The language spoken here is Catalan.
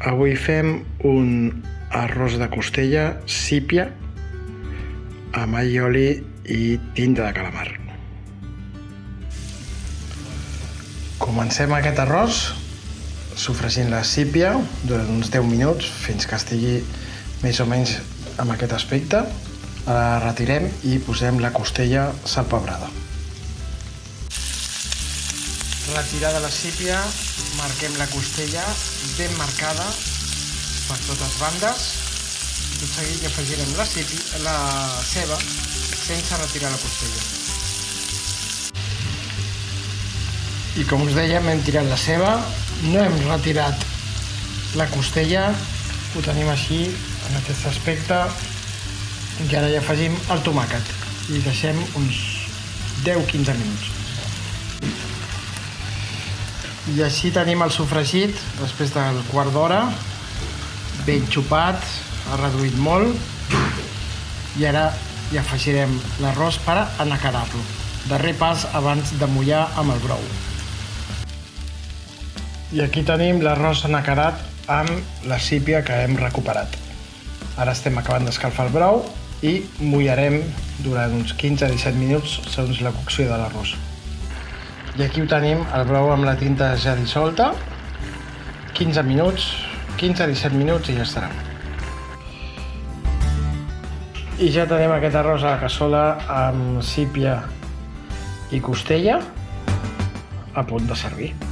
Avui fem un arròs de costella, sípia, amb allioli i tinta de calamar. Comencem aquest arròs sofregint la sípia durant uns 10 minuts fins que estigui més o menys amb aquest aspecte. La retirem i posem la costella salpebrada. Retirada la sípia, marquem la costella ben marcada per totes bandes. Tot seguit hi afegirem la ceba sense retirar la costella. I com us dèiem, hem tirat la ceba, no hem retirat la costella, ho tenim així, en aquest aspecte, i ara hi afegim el tomàquet i deixem uns 10-15 minuts. I així tenim el sofregit després del quart d'hora, ben xupat, ha reduït molt, i ara hi afegirem l'arròs per anacarar-lo. Darrer pas abans de mullar amb el brou. I aquí tenim l'arròs anacarat amb la sípia que hem recuperat. Ara estem acabant d'escalfar el brou i mullarem durant uns 15-17 minuts segons la cocció de l'arròs. I aquí ho tenim, el brou amb la tinta ja dissolta, 15-17 minuts i ja estarà. I ja tenim aquest arròs a la cassola amb sípia i costella a punt de servir.